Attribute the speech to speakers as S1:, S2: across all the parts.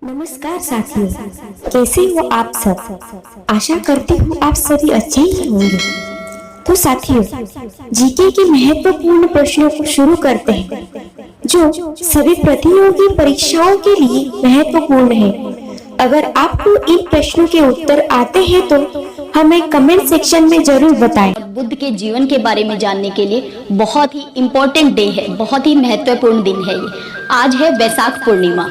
S1: नमस्कार साथियों, कैसे हो आप सब। आशा करती हूँ आप सभी अच्छे ही होंगे। तो साथियों, जीके के महत्वपूर्ण प्रश्नों को शुरू करते हैं जो सभी प्रतियोगी परीक्षाओं के लिए महत्वपूर्ण है। अगर आपको इन प्रश्नों के उत्तर आते हैं तो हमें कमेंट सेक्शन में जरूर बताएं।
S2: बुद्ध के जीवन के बारे में जानने के लिए बहुत ही इम्पोर्टेंट डे है, बहुत ही महत्वपूर्ण दिन है ये। आज है वैशाख पूर्णिमा।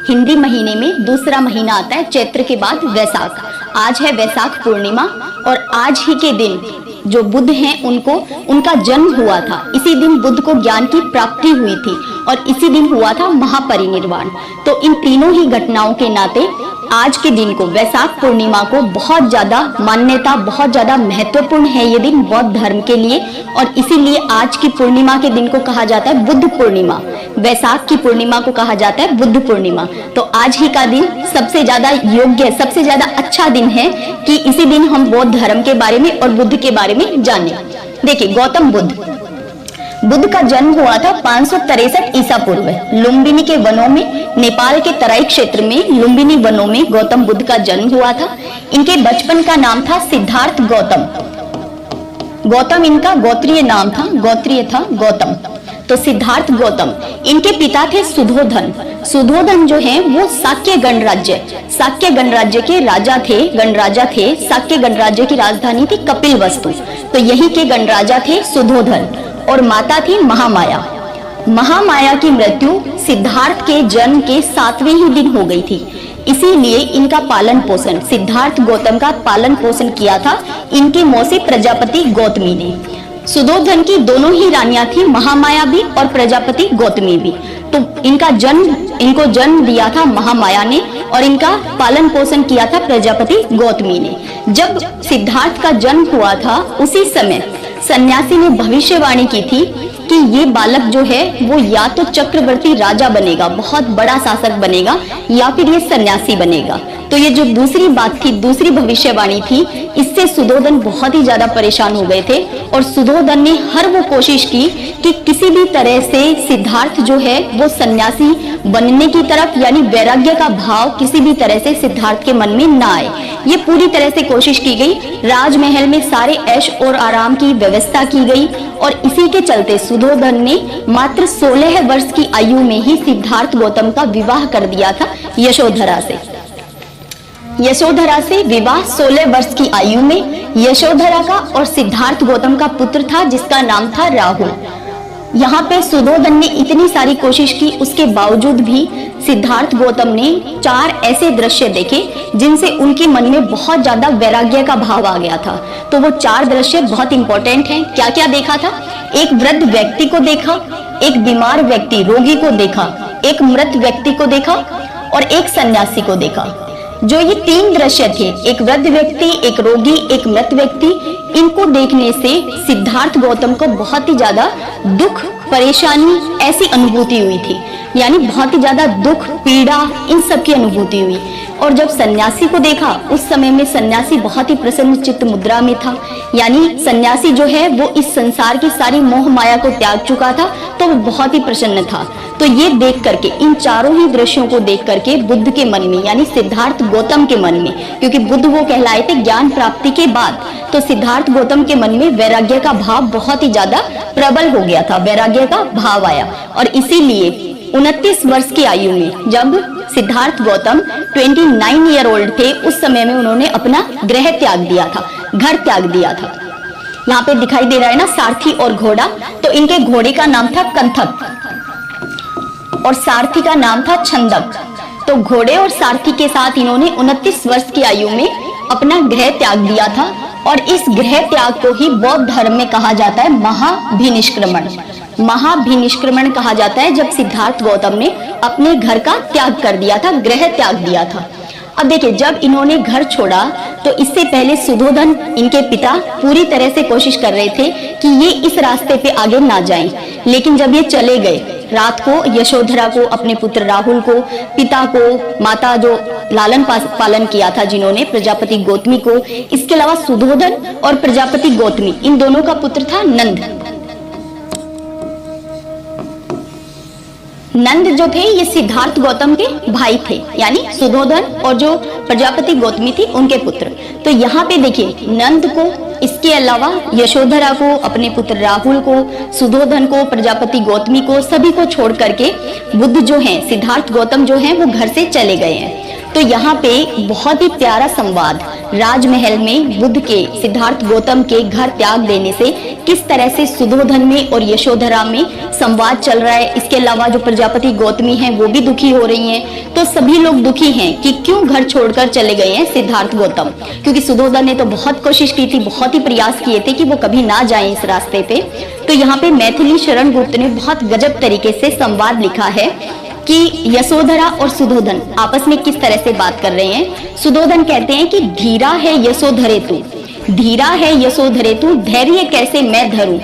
S2: हिंदी महीने में दूसरा महीना आता है चैत्र के बाद वैशाख। आज है वैशाख पूर्णिमा और आज ही के दिन जो बुद्ध हैं उनका जन्म हुआ था। इसी दिन बुद्ध को ज्ञान की प्राप्ति हुई थी और इसी दिन हुआ था महापरिनिर्वाण। तो इन तीनों ही घटनाओं के नाते आज के दिन को, वैशाख पूर्णिमा को बहुत ज्यादा मान्यता, बहुत ज्यादा महत्वपूर्ण है ये दिन बौद्ध धर्म के लिए। और इसीलिए आज की पूर्णिमा के दिन को कहा जाता है बुद्ध पूर्णिमा। वैशाख की पूर्णिमा को कहा जाता है बुद्ध पूर्णिमा। तो आज ही का दिन सबसे ज्यादा योग्य, सबसे ज्यादा अच्छा दिन है कि इसी दिन हम बौद्ध धर्म के बारे में और बुद्ध के बारे में जाने। देखिए, गौतम बुद्ध का जन्म हुआ था 563 ईसा पूर्व लुम्बिनी के वनों में, नेपाल के तराई क्षेत्र में लुम्बिनी वनों में गौतम बुद्ध का जन्म हुआ था। इनके बचपन का नाम था सिद्धार्थ गौतम। गौतम इनका गोत्रीय नाम था, गोत्रीय था गौतम। तो सिद्धार्थ गौतम, इनके पिता थे सुधोधन। सुधोधन जो है वो साक्य गणराज्य के राजा थे, गणराजा थे। साक्य गणराज्य की राजधानी थी कपिलवस्तु। तो यही के गणराजा थे सुधोधन। और माता थी महामाया। महामाया की मृत्यु सिद्धार्थ के जन्म के 7वें ही दिन हो गई थी। इसीलिए इनका पालन पोषण, सिद्धार्थ गौतम का पालन पोषण किया था इनके मौसी प्रजापति गौतमी ने। सुधोधन की दोनों ही रानियां थी, महामाया भी और प्रजापति गौतमी भी। तो इनको जन्म दिया था महामाया ने और इनका पालन पोषण किया था प्रजापति गौतमी ने। जब सिद्धार्थ का जन्म हुआ था उसी समय सन्यासी ने भविष्यवाणी की थी कि ये बालक जो है वो या तो चक्रवर्ती राजा बनेगा, बहुत बड़ा शासक बनेगा, या फिर ये सन्यासी बनेगा। तो ये जो दूसरी बात थी, दूसरी भविष्यवाणी थी, इससे सुधोधन बहुत ही ज्यादा परेशान हो गए थे। और सुधोधन ने हर वो कोशिश की कि किसी भी तरह से सिद्धार्थ जो है वो सन्यासी बनने की तरफ, यानी वैराग्य का भाव किसी भी तरह से सिद्धार्थ के मन में ना आए। ये पूरी तरह से कोशिश की गई। राजमहल में सारे ऐश और आराम की व्यवस्था की गई और इसी के चलते सुधोधन ने मात्र 16 वर्ष की आयु में ही सिद्धार्थ गौतम का विवाह कर दिया था यशोधरा से। यशोधरा से विवाह 16 वर्ष की आयु में यशोधरा का और सिद्धार्थ गौतम का पुत्र था जिसका नाम था राहुल। यहाँ पे सुधोधन ने इतनी सारी कोशिश की, उसके बावजूद भी सिद्धार्थ गौतम ने 4 ऐसे दृश्य देखे जिनसे उनके मन में बहुत ज्यादा वैराग्य का भाव आ गया था। तो वो 4 दृश्य बहुत इंपॉर्टेंट हैं। क्या क्या देखा था? एक वृद्ध व्यक्ति को देखा, एक बीमार व्यक्ति रोगी को देखा, एक मृत व्यक्ति को देखा और एक सन्यासी को देखा। जो ये 3 दृश्य थे, एक वृद्ध व्यक्ति, एक रोगी, एक मृत व्यक्ति, इनको देखने से सिद्धार्थ गौतम को बहुत ही ज्यादा दुख, परेशानी, ऐसी अनुभूति हुई थी। यानी बहुत ही ज्यादा दुख, पीड़ा, इन सब की अनुभूति हुई। और जब सन्यासी को देखा, उस समय में सन्यासी बहुत ही प्रसन्न चित्त मुद्रा में था। यानी सन्यासी जो है वो इस संसार की सारी मोह माया को त्याग चुका था, तो वो बहुत ही प्रसन्न था। तो ये देख करके, इन चारों ही दृश्यों को देख करके बुद्ध के मन में, यानी सिद्धार्थ गौतम के मन में, क्योंकि बुद्ध वो कहलाए थे ज्ञान प्राप्ति के बाद, तो सिद्धार्थ गौतम के मन में वैराग्य का भाव बहुत ही ज्यादा प्रबल हो गया था, वैराग्य का भाव आया। और इसीलिए 29 वर्ष की आयु में जब सिद्धार्थ गौतम 29 ईयर ओल्ड थे, उस समय में उन्होंने अपना गृह त्याग दिया था, घर त्याग दिया था। यहाँ पे दिखाई दे रहा है ना सारथी और घोड़ा। तो इनके घोड़े का नाम था कंथक और सारथी का नाम था छंदक। तो घोड़े और सारथी के साथ इन्होंने 29 वर्ष की आयु में अपना गृह त्याग दिया था। और इस गृह त्याग को ही बौद्ध धर्म में कहा जाता है महाभिनिष्क्रमण। महाभिनिष्क्रमण कहा जाता है जब सिद्धार्थ गौतम ने अपने घर का त्याग कर दिया था, गृह त्याग दिया था। अब देखिए, जब इन्होंने घर छोड़ा तो इससे पहले सुधोधन, इनके पिता, पूरी तरह से कोशिश कर रहे थे कि ये इस रास्ते पे आगे ना जाएं। लेकिन जब ये चले गए, रात को यशोधरा को, अपने पुत्र राहुल को, पिता को, माता जो लालन पालन किया था जिन्होंने, प्रजापति गौतमी को, इसके अलावा सुधोधन और प्रजापति गौतमी, इन दोनों का पुत्र था नंद। नंद जो थे ये सिद्धार्थ गौतम के भाई थे, यानी सुधोधन, और जो प्रजापति गौतमी थी उनके पुत्र। तो यहाँ पे देखिए नंद को, इसके अलावा यशोधरा को, अपने पुत्र राहुल को, सुधोधन को, प्रजापति गौतमी को, सभी को छोड़ करके बुद्ध जो हैं, सिद्धार्थ गौतम जो हैं वो घर से चले गए हैं। तो यहाँ पे बहुत ही प्यारा संवाद राजमहल में बुद्ध के सिद्धार्थ गौतम के घर त्याग देने से किस तरह से सुधोधन में और यशोधरा में संवाद चल रहा है। इसके अलावा जो प्रजापति गौतमी हैं वो भी दुखी हो रही हैं। तो सभी लोग दुखी हैं कि क्यों घर छोड़कर चले गए हैं सिद्धार्थ गौतम, क्योंकि सुधोधन ने तो बहुत कोशिश की थी, बहुत ही प्रयास किए थे कि वो कभी ना जाएं इस रास्ते पे। तो यहाँ पे मैथिली शरण गुप्त ने बहुत गजब तरीके से संवाद लिखा है कि यशोधरा और सुधोधन आपस में किस तरह से बात कर रहे हैं। सुधोधन कहते हैं कि धीरा है यशोधरे तू, धीरा है यशोधरे तू, धैर्य कैसे मैं धरूं,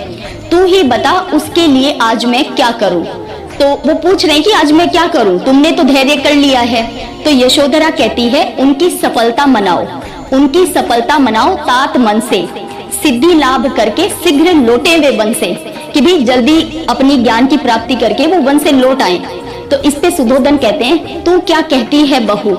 S2: तू ही बता उसके लिए आज मैं क्या करूं। तो वो पूछ रहे हैं कि आज मैं क्या करूं, तुमने तो धैर्य कर लिया है। तो यशोधरा कहती है उनकी सफलता मनाओ, उनकी सफलता मनाओ तात मन से, सिद्धि लाभ करके शीघ्र लौटे वे वन से, कि भी जल्दी अपनी ज्ञान की प्राप्ति करके वो वन से लौट आए। तो इस पे सुधोधन कहते हैं तू क्या कहती है बहू,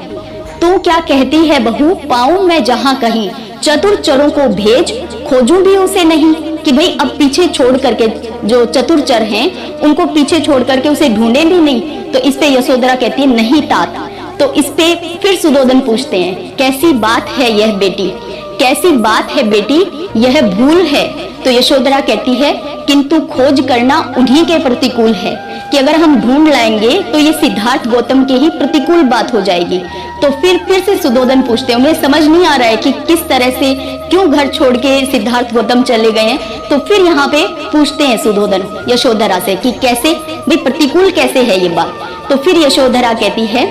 S2: तू क्या कहती है बहू, पाऊं मैं जहां कहीं, चतुर चरों को भेज खोजूं भी उसे नहीं, कि भाई अब पीछे छोड़ करके जो चतुर चर हैं उनको पीछे छोड़ करके उसे ढूंढे भी नहीं। तो इस पे यशोधरा कहती है नहीं तात। तो इस पे फिर सुधोधन पूछते हैं कैसी बात है यह बेटी, कैसी बात है बेटी, यह भूल है। तो यशोधरा कहती है किंतु खोज करना उन्हीं के प्रतिकूल है, कि अगर हम ढूंढ लाएंगे तो ये सिद्धार्थ गौतम के ही प्रतिकूल बात हो जाएगी। तो फिर से सुधोधन पूछते हैं, उन्हें समझ नहीं आ रहा है कि किस तरह से क्यों घर छोड़ के सिद्धार्थ गौतम चले गए हैं। तो फिर यहाँ पे पूछते हैं सुधोधन यशोधरा से कि कैसे भाई प्रतिकूल कैसे है ये बात। तो फिर यशोधरा कहती है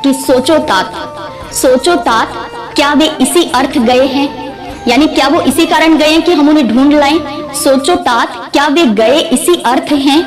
S2: कि सोचो तात, सोचो तात, क्या वे इसी अर्थ गए हैं, यानी क्या वो इसी कारण गए हैं कि हम उन्हें ढूंढ लाएं। सोचो तात, क्या वे गए इसी अर्थ हैं,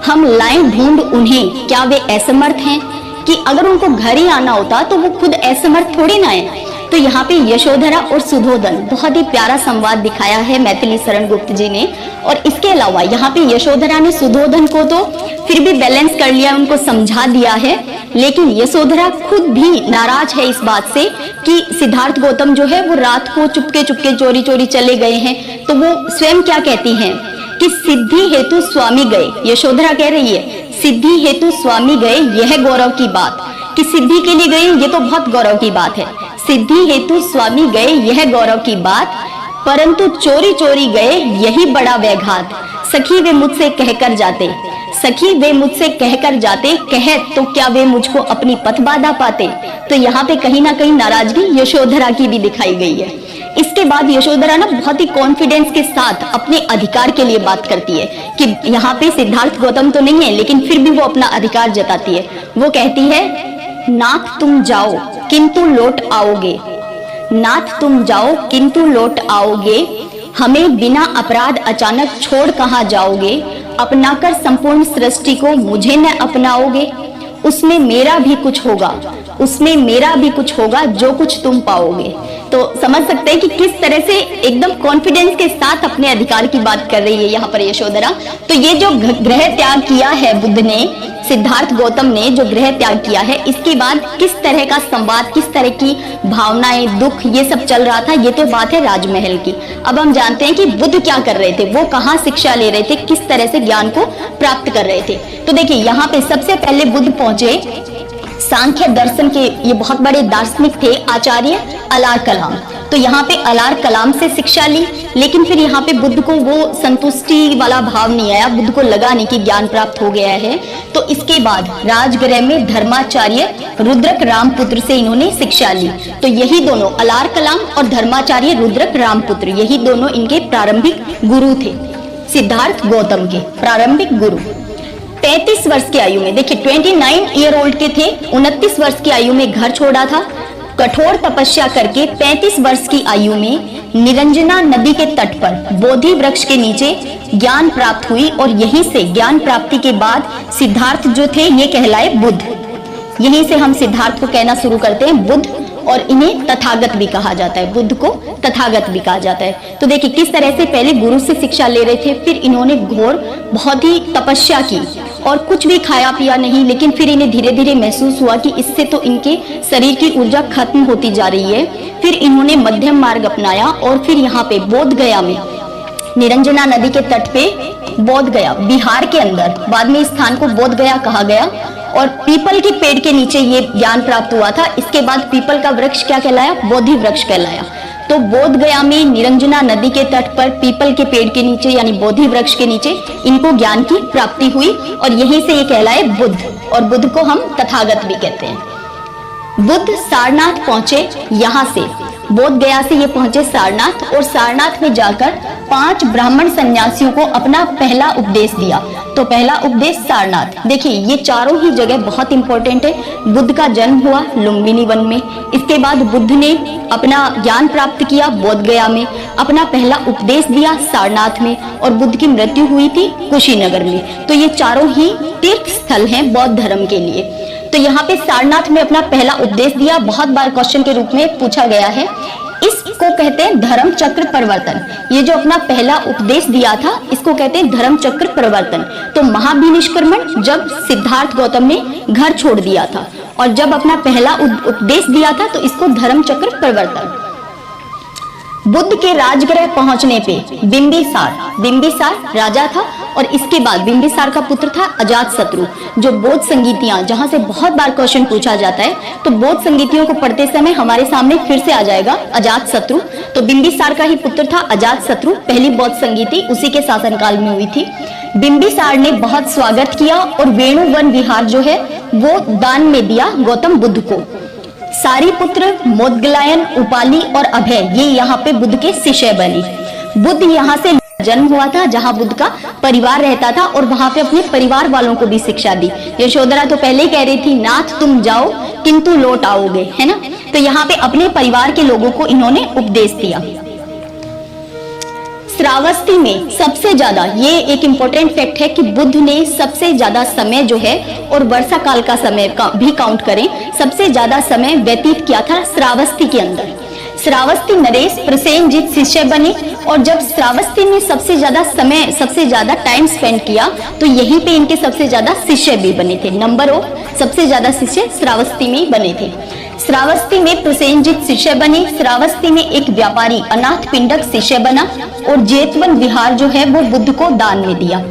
S2: हम लाएं ढूंढ उन्हें, क्या वे असमर्थ हैं, कि अगर उनको घर ही आना होता तो वो खुद असमर्थ थोड़ी ना है। तो यहाँ पे यशोधरा और सुधोधन बहुत ही प्यारा संवाद दिखाया है मैथिली शरण गुप्त जी ने। और इसके अलावा यहाँ पे यशोधरा ने सुधोधन को तो फिर भी बैलेंस कर लिया, उनको समझा दिया है, लेकिन यशोधरा खुद भी नाराज है इस बात से कि सिद्धार्थ गौतम जो है वो रात को चुपके चुपके चोरी चोरी चले गए हैं। तो वो स्वयं क्या कहती हैं कि सिद्धि हेतु स्वामी गए, यशोधरा कह रही है सिद्धि हेतु स्वामी गए, यह गौरव की बात, कि सिद्धि के लिए गए ये तो बहुत गौरव की बात है, सिद्धि हेतु स्वामी गए यह गौरव की बात, परंतु चोरी चोरी गए यही बड़ा व्याघात, सखी वे मुझसे कहकर जाते, सखी वे मुझसे कहकर जाते, कह तो क्या वे मुझको अपनी पथ बाधा पाते। तो यहाँ पे कहीं ना कहीं नाराजगी यशोधरा की भी दिखाई गई है। इसके बाद यशोधरा ना बहुत ही कॉन्फिडेंस के साथ अपने अधिकार के लिए बात करती है कि यहाँ पे सिद्धार्थ गौतम तो नहीं है, लेकिन फिर भी वो अपना अधिकार जताती है। वो कहती है नाथ तुम जाओ किंतु लौट आओगे, नाथ तुम जाओ किंतु लौट आओगे, हमें बिना अपराध अचानक छोड़ कहाँ जाओगे, अपनाकर संपूर्ण सृष्टि को मुझे न अपनाओगे, उसमें मेरा भी कुछ होगा, उसमें मेरा भी कुछ होगा जो कुछ तुम पाओगे। तो समझ सकते हैं कि किस तरह से एकदम कॉन्फिडेंस के साथ अपने अधिकार की बात कर रही है यहाँ पर यशोधरा। तो ये जो गृह त्याग किया है बुद्ध ने, सिद्धार्थ गौतम ने जो गृह त्याग किया है, इसके बाद किस तरह का संवाद, किस तरह की भावनाएं, दुख, ये सब चल रहा था, ये तो बात है राजमहल की। अब हम जानते हैं कि बुद्ध क्या कर रहे थे, वो कहाँ शिक्षा ले रहे थे, किस तरह से ज्ञान को प्राप्त कर रहे थे। तो देखिए यहाँ पे सबसे पहले बुद्ध पहुंचे सांख्य दर्शन के, ये बहुत बड़े दार्शनिक थे, आचार्य अलार कलाम। तो यहाँ पे अलार कलाम से शिक्षा ली, लेकिन फिर यहाँ पे बुद्ध को वो संतुष्टि वाला भाव नहीं आया, बुद्ध को लगा नहीं कि ज्ञान प्राप्त हो गया है। तो इसके बाद राजगृह में धर्माचार्य रुद्रक रामपुत्र से इन्होंने शिक्षा ली। तो यही दोनों अलार कलाम और धर्माचार्य रुद्रक रामपुत्र, यही दोनों इनके प्रारंभिक गुरु थे, सिद्धार्थ गौतम के प्रारंभिक गुरु। 35 वर्ष की आयु में, देखिए 29 ईयर ओल्ड के थे, 29 वर्ष की आयु में घर छोड़ा था, कठोर तपस्या करके 35 वर्ष की आयु में निरंजना नदी के तट पर बोधि वृक्ष के नीचे ज्ञान प्राप्त हुई। और यहीं से ज्ञान प्राप्ति के बाद सिद्धार्थ जो थे ये कहलाए बुद्ध। यहीं से हम सिद्धार्थ को कहना शुरू करते हैं बुद्ध, और इन्हें तथागत भी कहा जाता है, बुद्ध को तथागत भी कहा जाता है। तो देखिए किस तरह से पहले गुरु से शिक्षा ले रहे थे, फिर इन्होंने घोर बहुत ही तपस्या की और कुछ भी खाया पिया नहीं, लेकिन फिर इन्हें धीरे धीरे महसूस हुआ कि इससे तो इनके शरीर की ऊर्जा खत्म होती जा रही है। फिर इन्होंने मध्यम मार्ग अपनाया और फिर यहाँ पे बोध गया में, निरंजना नदी के तट पे बोध गया बिहार के अंदर, बाद में इस स्थान को बोध गया कहा गया, और पीपल के पेड़ के नीचे ये ज्ञान प्राप्त हुआ था। इसके बाद पीपल का वृक्ष क्या कहलाया? बोधि वृक्ष कहलाया। तो बोध गया में निरंजना नदी के तट पर पीपल के पेड़ के नीचे यानी बोधि वृक्ष के नीचे इनको ज्ञान की प्राप्ति हुई और यहीं से ये कहलाए बुद्ध, और बुद्ध को हम तथागत भी कहते हैं। बुद्ध सारनाथ पहुंचे, यहाँ से बोध गया से ये पहुंचे सारनाथ, और सारनाथ में जाकर 5 ब्राह्मण सन्यासियों को अपना पहला उपदेश दिया। तो पहला उपदेश सारनाथ। देखिए ये चारों ही जगह बहुत इंपॉर्टेंट है। बुद्ध का जन्म हुआ लुम्बिनी वन में, इसके बाद बुद्ध ने अपना ज्ञान प्राप्त किया बोध गया में, अपना पहला उपदेश दिया सारनाथ में, और बुद्ध की मृत्यु हुई थी कुशीनगर में। तो ये चारों ही तीर्थ स्थल हैं बौद्ध धर्म के लिए। तो यहाँ पे सारनाथ में अपना पहला उपदेश दिया, बहुत बार क्वेश्चन के रूप में पूछा गया है। इसको कहते हैं धर्म चक्र परिवर्तन। ये जो अपना पहला उपदेश दिया था इसको कहते हैं धर्म चक्र परिवर्तन। तो महाभिनिष्क्रमण जब सिद्धार्थ गौतम ने घर छोड़ दिया था, और जब अपना पहला उपदेश दिया था तो इसको धर्म चक्र परिवर्तन। बुद्ध के राजगृह पहुंचने पे बिंबिसार राजा था, और इसके बाद बिंबिसार का पुत्र था अजातशत्रु, जो बौद्ध संगीतियां, जहां से बहुत बार क्वेश्चन पूछा जाता है, तो बौद्ध संगीतियों को पढ़ते समय हमारे सामने फिर से आ जाएगा अजातशत्रु। तो बिंबिसार का ही पुत्र था अजातशत्रु, पहली बौद्ध संगीति उसी के शासनकाल में हुई थी। बिंबिसार ने बहुत स्वागत किया और वेणुवन विहार जो है वो दान में दिया गौतम बुद्ध को। सारीपुत्र, मोदगलायन, उपाली और अभय ये यहाँ पे बुद्ध के शिष्य बने। बुद्ध यहाँ से जन्म हुआ था जहाँ बुद्ध का परिवार रहता था, और वहां पे अपने परिवार वालों को भी शिक्षा दी। यशोधरा तो पहले ही कह रही थी नाथ तुम जाओ किंतु लौट आओगे, है ना। तो यहाँ पे अपने परिवार के लोगों को इन्होंने उपदेश दिया। श्रावस्ती में सबसे ज्यादा, ये एक इंपॉर्टेंट फैक्ट है कि बुद्ध ने सबसे ज्यादा समय जो है, और वर्षा काल का समय का भी काउंट करें, सबसे ज्यादा समय व्यतीत किया था श्रावस्ती के अंदर। श्रावस्ती नरेश प्रसेनजीत शिष्य बने, और जब श्रावस्ती में सबसे ज्यादा टाइम स्पेंड किया तो यहीं पे इनके सबसे ज्यादा शिष्य भी बने थे। नंबर ऑफ सबसे ज्यादा शिष्य श्रावस्ती में बने थे। श्रावस्ती में प्रसेनजीत शिष्य बने, श्रावस्ती में एक व्यापारी अनाथ पिंडक शिष्य बना, और जेतवन विहार जो है वो बुद्ध को दान में दिया।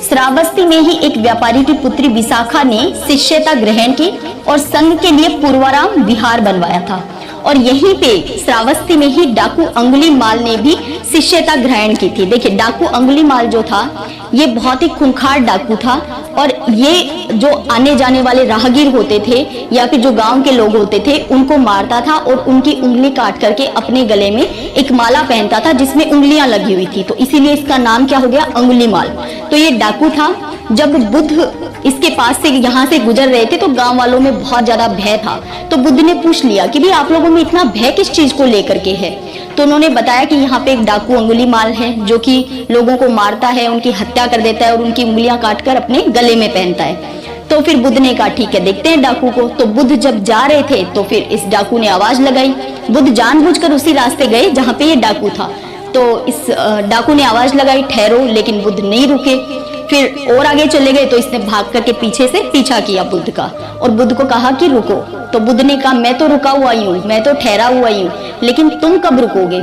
S2: श्रावस्ती में ही एक व्यापारी की पुत्री विशाखा ने शिष्यता ग्रहण की और संघ के लिए पूर्वाराम विहार बनवाया था, और यहीं पे श्रावस्ती में ही डाकू अंगुलीमाल ने भी शिष्यता ग्रहण की थी। देखिए डाकू अंगुलीमाल जो था ये बहुत ही खूंखार डाकू था, और ये जो आने जाने वाले राहगीर होते थे या फिर जो गांव के लोग होते थे उनको मारता था, और उनकी उंगली काट करके अपने गले में एक माला पहनता था जिसमें उंगलियां लगी हुई थी, तो इसीलिए इसका नाम क्या हो गया अंगुलीमाल। तो ये डाकू था। जब बुद्ध इसके पास से यहाँ से गुजर रहे थे तो गांव वालों में बहुत ज्यादा भय था, तो बुद्ध ने पूछ लिया कि भाई आप लोगों में इतना भय किस चीज को लेकर के है। तो उन्होंने बताया कि यहाँ पे एक डाकू अंगुलीमाल है जो कि लोगों को मारता है, उनकी हत्या कर देता है और उनकी उंगलियां काटकर अपने गले में पहनता है। तो फिर बुद्ध ने कहा ठीक है देखते हैं डाकू को। तो बुद्ध जब जा रहे थे तो फिर इस डाकू ने आवाज लगाई। बुद्ध जानबूझकर उसी रास्ते गए जहाँ पे ये डाकू था। तो इस डाकू ने आवाज लगाई ठहरो, लेकिन बुद्ध नहीं रुके। फिर और आगे चले गए तो इसने भाग करके पीछे से पीछा किया बुद्ध का, और बुद्ध को कहा कि रुको। तो बुद्ध ने कहा मैं तो रुका हुआ ही हूँ, मैं तो ठहरा हुआ ही हूँ, लेकिन तुम कब रुकोगे।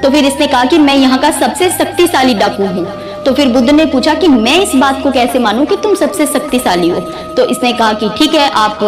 S2: तो फिर इसने कहा कि मैं यहाँ का सबसे शक्तिशाली डाकू हूँ। तो फिर बुद्ध ने पूछा कि मैं इस बात को कैसे मानूं कि तुम सबसे शक्तिशाली हो। तो इसने कहा कि ठीक है आप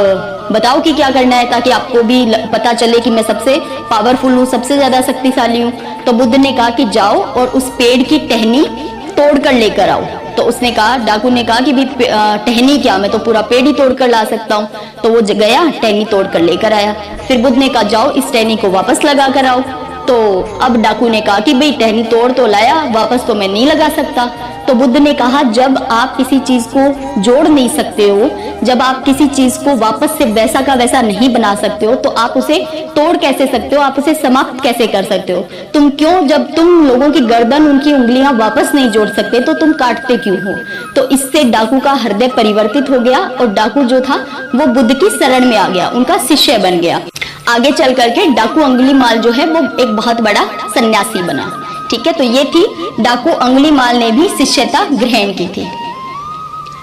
S2: बताओ कि क्या करना है ताकि आपको भी पता चले कि मैं सबसे पावरफुल हूँ, सबसे ज्यादा शक्तिशाली हूँ। तो बुद्ध ने कहा कि जाओ और उस पेड़ की टहनी तोड़ कर लेकर आओ। तो उसने कहा, डाकू ने कहा कि भी टहनी क्या, मैं तो पूरा पेड़ ही तोड़ कर ला सकता हूँ। तो वो गया टहनी तोड़ कर लेकर आया। फिर बुद्ध ने कहा जाओ इस टहनी को वापस लगा कर आओ। तो अब डाकू ने कहा कि भाई टहनी तोड़ तो लाया, वापस तो मैं नहीं लगा सकता। तो बुद्ध ने कहा जब आप किसी चीज को जोड़ नहीं सकते हो, जब आप किसी चीज को वापस से वैसा का वैसा नहीं बना सकते हो, तो आप उसे तोड़ कैसे सकते हो, आप उसे समाप्त कैसे कर सकते हो। तुम क्यों, जब तुम लोगों की गर्दन उनकी उंगलियां वापस नहीं जोड़ सकते तो तुम काटते क्यों हो। तो इससे डाकू का हृदय परिवर्तित हो गया और डाकू जो था वो बुद्ध की शरण में आ गया, उनका शिष्य बन गया। आगे चल करके डाकू अंगुलीमाल जो है वो एक बहुत बड़ा सन्यासी बना। ठीक है, तो ये थी डाकू अंगुलीमाल ने भी शिष्यता ग्रहण की थी।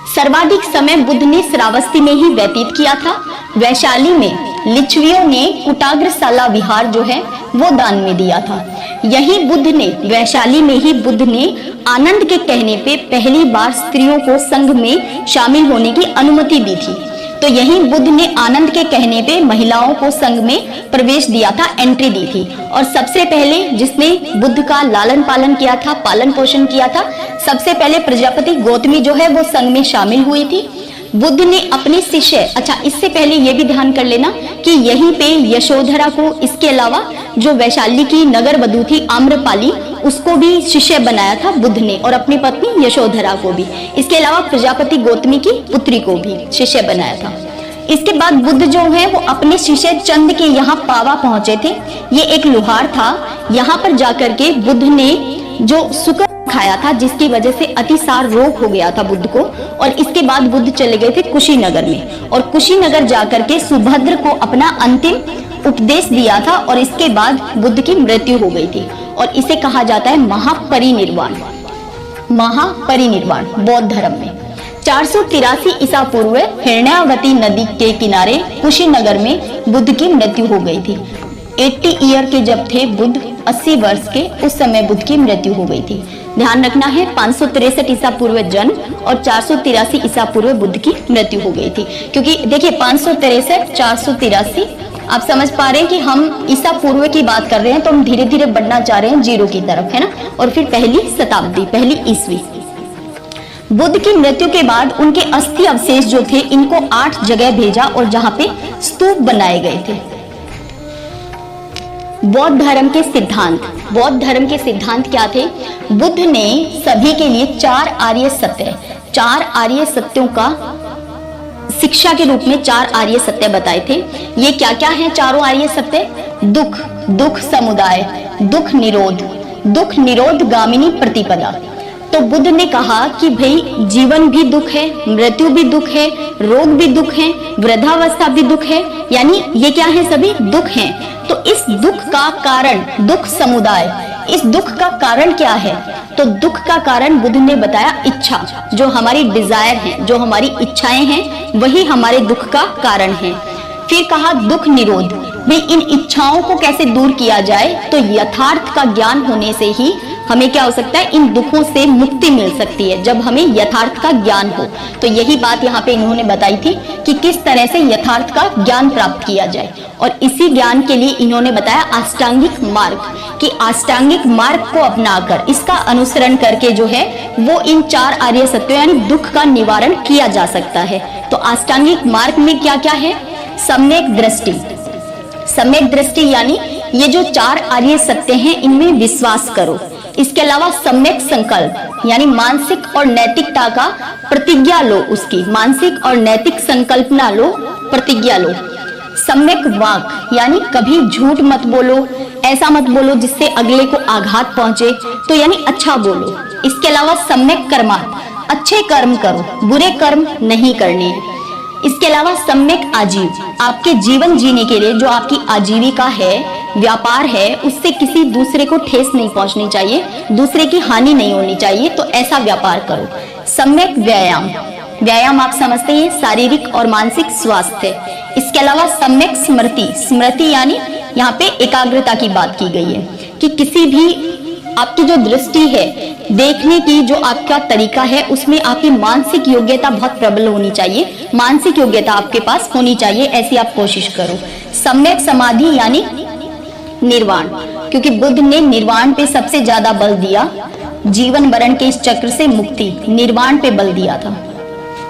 S2: सर्वाधिक समय बुद्ध ने श्रावस्ती में ही व्यतीत किया था। वैशाली में लिच्छवियों ने कुटाग्रशाला विहार जो है वो दान में दिया था। वैशाली में ही बुद्ध ने आनंद के कहने पे पहली बार स्त्रियों को संघ में शामिल होने की अनुमति दी थी। तो यही बुद्ध ने आनंद के कहने पे महिलाओं को संघ में प्रवेश दिया था, एंट्री दी थी। और सबसे पहले जिसने बुद्ध का लालन पालन किया था, पालन पोषण किया था, सबसे पहले प्रजापति गौतमी जो है वो संघ में शामिल हुई थी। बुद्ध ने अपने शिष्य, अच्छा इससे पहले ये भी ध्यान कर लेना कि यहीं पे यशोधरा को, इसके अलावा जो वैशाली की नगर वधू थी आम्रपाली, उसको भी शिष्य बनाया था बुद्ध ने, और अपनी पत्नी यशोधरा को भी। इसके अलावा प्रजापति गौतमी की पुत्री को भी शिष्य बनाया था। इसके बाद बुद्ध जो है वो अपने शिष्य चंद के यहाँ पावा पहुंचे थे। ये एक लोहार था। यहाँ पर जाकर के बुद्ध ने जो शुक्र खाया था, जिसकी वजह से अतिसार रोग हो गया था बुद्ध को। और इसके बाद बुद्ध चले गए थे कुशीनगर में, और कुशीनगर जाकर के सुभद्र को अपना अंतिम उपदेश दिया था। और इसके बाद बुद्ध की मृत्यु हो गई थी, और इसे कहा जाता है महापरिनिर्वाण। महापरिनिर्वाण बौद्ध धर्म में 483 ईसा पूर्व हिरण्यावती नदी के किनारे कुशीनगर में बुद्ध की मृत्यु हो गई थी। 80 ईयर के जब थे बुद्ध, 80 वर्ष के, उस समय बुद्ध की मृत्यु हो गई थी। ध्यान रखना है 563 ईसा पूर्व जन्म और 483 ईसा पूर्व बुद्ध की मृत्यु हो गई थी। क्योंकि देखिए 563, 483, आप समझ पा रहे हैं कि हम ईसा पूर्व की बात कर रहे हैं, तो हम धीरे धीरे बढ़ना चाह रहे हैं जीरो की तरफ, है ना। और फिर पहली शताब्दी, पहली ईस्वी। बुद्ध की मृत्यु के बाद उनके अस्थि अवशेष जो थे, इनको 8 जगह भेजा, और जहां पे स्तूप बनाए गए थे। बौद्ध धर्म के सिद्धांत, बौद्ध धर्म के सिद्धांत क्या थे? बुद्ध ने सभी के लिए 4 आर्य सत्य, 4 आर्य सत्यों का शिक्षा के रूप में 4 आर्य सत्य बताए थे। ये क्या क्या है चारों आर्य सत्य? दुख, दुख समुदाय, दुख निरोध, दुख निरोध गामिनी प्रतिपदा। तो बुद्ध ने कहा कि भाई जीवन भी दुख है, मृत्यु भी दुख है, रोग भी दुख है, वृद्धावस्था भी दुख है, यानी ये क्या है? सभी दुख हैं। तो इस दुख का कारण, दुख समुदाय, इस दुख का कारण क्या है? तो दुख का कारण बुद्ध ने बताया इच्छा, जो हमारी डिजायर है, जो हमारी इच्छाएं हैं, वही हमारे दुख का कारण है। फिर कहा दुख निरोध, भाई इन इच्छाओं को कैसे दूर किया जाए? तो यथार्थ का ज्ञान होने से ही हमें क्या हो सकता है? इन दुखों से मुक्ति मिल सकती है, जब हमें यथार्थ का ज्ञान हो। तो यही बात यहाँ पे इन्होंने बताई थी कि किस तरह से यथार्थ का ज्ञान प्राप्त किया जाए। और इसी ज्ञान के लिए इन्होंने बताया अष्टांगिक मार्ग, कि अष्टांगिक मार्ग को अपनाकर, इसका अनुसरण करके जो है वो इन 4 आर्य सत्यों यानी दुख का निवारण किया जा सकता है। तो अष्टांगिक मार्ग में क्या क्या है? सम्यक दृष्टि, सम्यक दृष्टि यानी ये जो 4 आर्य सत्य हैं, इनमें विश्वास करो। इसके अलावा सम्यक संकल्प, यानी मानसिक और नैतिकता का प्रतिज्ञा लो, उसकी मानसिक और नैतिक संकल्पना लो, प्रतिज्ञा लो। सम्यक वाक, यानी कभी झूठ मत बोलो, ऐसा मत बोलो जिससे अगले को आघात पहुंचे, तो यानी अच्छा बोलो। इसके अलावा सम्यक कर्मार्थ, अच्छे कर्म करो, बुरे कर्म नहीं करने हैं। इसके अलावा सम्यक आजीव, आपके जीवन जीने के लिए जो आपकी आजीविका है, व्यापार है, उससे किसी दूसरे को ठेस नहीं पहुंचनी चाहिए, दूसरे की हानि नहीं होनी चाहिए, तो ऐसा व्यापार करो। सम्यक व्यायाम, व्यायाम आप समझते हैं शारीरिक और मानसिक स्वास्थ्य। इसके अलावा सम्यक स्मृति, स्मृति यानी यहाँ पे एकाग्रता की बात की गई है, कि किसी भी आपकी जो दृष्टि है, देखने की जो आपका तरीका है, उसमें आपकी मानसिक योग्यता बहुत प्रबल होनी चाहिए, मानसिक योग्यता आपके पास होनी चाहिए, ऐसी आप कोशिश करो। सम्यक समाधि यानी निर्वाण, क्योंकि बुद्ध ने निर्वाण पे सबसे ज्यादा बल दिया, जीवन मरण के इस चक्र से मुक्ति, निर्वाण पे बल दिया था।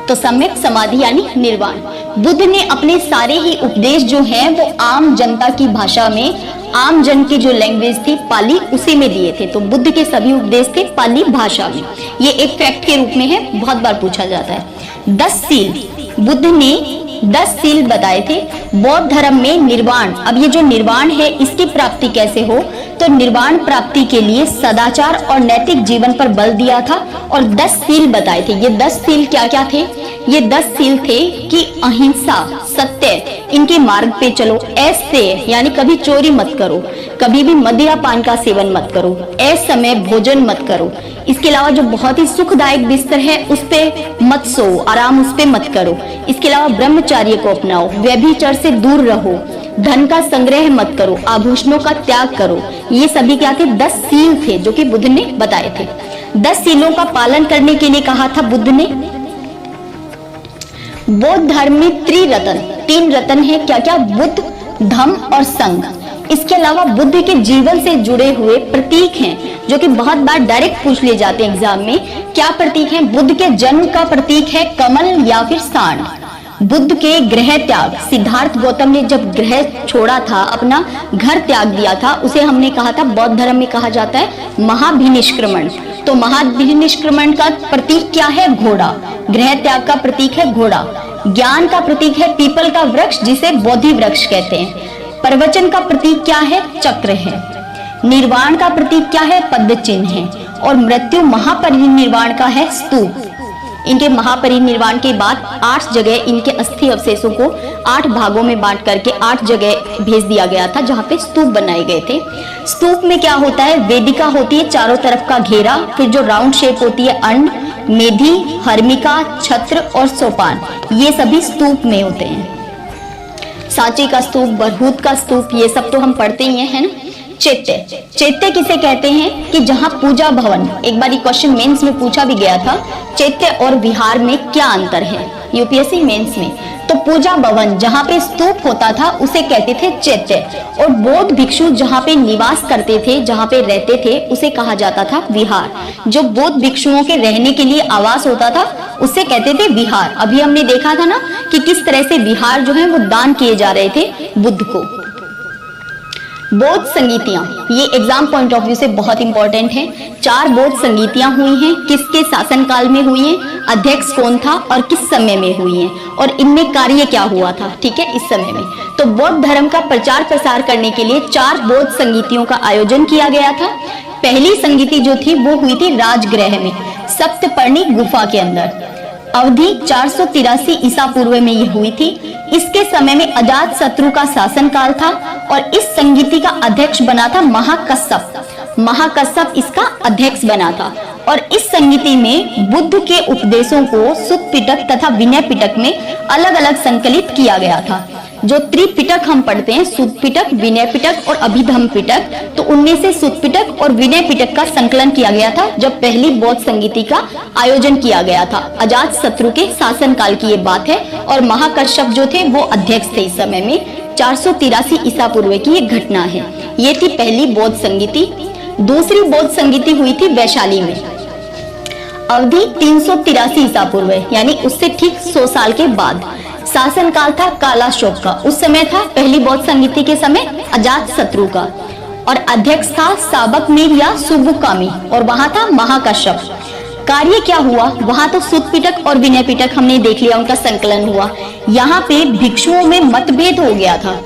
S2: तो सम्यक समाधि यानी निर्वाण। बुद्ध ने अपने सारे ही उपदेश जो हैं वो आम जनता की भाषा में, आम जन की जो लैंग्वेज थी पाली, उसी में दिए थे। तो बुद्ध के सभी उपदेश थे पाली भाषा में। ये एक फैक्ट के रूप में है, बहुत बार पूछा जाता है। 10 सील, बुद्ध ने 10 सील बताए थे। बौद्ध धर्म में निर्वाण, अब ये जो निर्वाण है इसकी प्राप्ति कैसे हो? तो निर्वाण प्राप्ति के लिए सदाचार और नैतिक जीवन पर बल दिया था, और 10 सील बताए थे। ये 10 सील क्या क्या थे? ये 10 सील थे कि अहिंसा, सत्य, इनके मार्ग पे चलो, ऐसे यानी कभी चोरी मत करो, कभी भी मदिरा पान का सेवन मत करो, ऐसे समय भोजन मत करो। इसके अलावा जो बहुत ही सुखदायक बिस्तर है उस पे मत सो, आराम उस पे मत करो। इसके अलावा ब्रह्मचर्य को अपनाओ, व्यभिचार से दूर रहो, धन का संग्रह मत करो, आभूषणों का त्याग करो। ये सभी क्या थे? 10 सील थे जो कि बुद्ध ने बताए थे। 10 सीलों का पालन करने के लिए कहा था बुद्ध ने। बौद्ध धर्म में त्रिरत्न, 3 रत्न है। क्या क्या? बुद्ध, धम्म और संघ। इसके अलावा बुद्ध के जीवन से जुड़े हुए प्रतीक हैं जो कि बहुत बार डायरेक्ट पूछ लिए जाते हैं एग्जाम में। क्या प्रतीक है? बुद्ध के जन्म का प्रतीक है कमल या फिर सांड। बुद्ध के गृह त्याग, सिद्धार्थ गौतम ने जब गृह छोड़ा था, अपना घर त्याग दिया था, उसे हमने कहा था बौद्ध धर्म में कहा जाता है महाभिनिष्क्रमण। तो महाभिनिष्क्रमण का प्रतीक क्या है? घोड़ा। गृह त्याग का प्रतीक है घोड़ा। ज्ञान का प्रतीक है पीपल का वृक्ष जिसे बोधि वृक्ष कहते हैं। प्रवचन का प्रतीक क्या है? चक्र है। निर्वाण का प्रतीक क्या है? पद्म चिन्ह है। और मृत्यु महापरिनिर्वाण का है स्तूप। इनके महापरिनिर्वाण के बाद 8 जगह इनके अस्थि अवशेषों को 8 भागों में बांट करके 8 जगह भेज दिया गया था जहां पे स्तूप बनाए गए थे। स्तूप में क्या होता है? वेदिका होती है, चारों तरफ का घेरा, फिर जो राउंड शेप होती है अन्न, मेधी, हर्मिका, छत्र और सोपान, ये सभी स्तूप में होते हैं। सांची का स्तूप, बरहूत का स्तूप, ये सब तो हम पढ़ते ही हैं, है ना। चैत्य, चैत्य किसे कहते हैं? कि जहां पूजा भवन, एक बार क्वेश्चन मेंस में पूछा भी गया था, चैत्य और विहार में क्या अंतर है, यूपीएससी मेंस में। तो पूजा भवन जहां पे स्तूप होता था उसे कहते थे चैत्य, और बौद्ध भिक्षु जहां पे निवास करते थे, जहां पे रहते थे, उसे कहा जाता था विहार। जो बौद्ध भिक्षुओं के रहने के लिए आवास होता था उसे कहते थे विहार। अभी हमने देखा था ना कि किस तरह से विहार जो है वो दान किए जा रहे थे बुद्ध को। बौद्ध संगीतियां, ये एग्जाम पॉइंट ऑफ व्यू से बहुत इंपॉर्टेंट है। 4 बौद्ध संगीतियां हुई हैं, किसके शासनकाल में हुई हैं, अध्यक्ष कौन था और किस समय में हुई हैं, और इनमें कार्य क्या हुआ था, ठीक है, इस समय में। तो बौद्ध धर्म का प्रचार प्रसार करने के लिए 4 बौद्ध संगीतियों का आयोजन किया गया था। पहली संगीति जो थी वो हुई थी राजगृह में, सप्तपर्णी गुफा के अंदर। अवधि 483 ईसा पूर्व में ये हुई थी। इसके समय में अजात शत्रु का शासनकाल था और इस संगीति का अध्यक्ष बना था महाकश्यप। महाकश्यप इसका अध्यक्ष बना था। और इस संगीति में बुद्ध के उपदेशों को सुत्त पिटक तथा विनय पिटक में अलग अलग संकलित किया गया था। जो त्रिपिटक हम पढ़ते हैं, सुत्त पिटक, विनय पिटक और अभिधम्म पिटक, तो उनमें से सुत्त पिटक और विनय पिटक का संकलन किया गया था जब पहली बौद्ध संगीति का आयोजन किया गया था। अजात शत्रु के शासनकाल की ये बात है और महाकश्यप जो थे वो अध्यक्ष थे इस समय में। 483 ईसा पूर्व की ये घटना है। ये थी पहली बौद्ध संगीति। दूसरी बौद्ध संगीति हुई थी वैशाली में। अवधि 383 ईसा पूर्व, यानी उससे ठीक 100 साल के बाद। शासनकाल था कालाशोक का। उस समय था पहली बौद्ध संगीति के समय अजात शत्रु का, और अध्यक्ष था साबकमीर या सुबुकामी, और वहां था महाकश्यप। कार्य क्या हुआ? वहां तो सुत्त पिटक और विनय पिटक हमने देख लिया, उनका संकलन हुआ। यहाँ पे भिक्षुओं में मतभेद हो गया था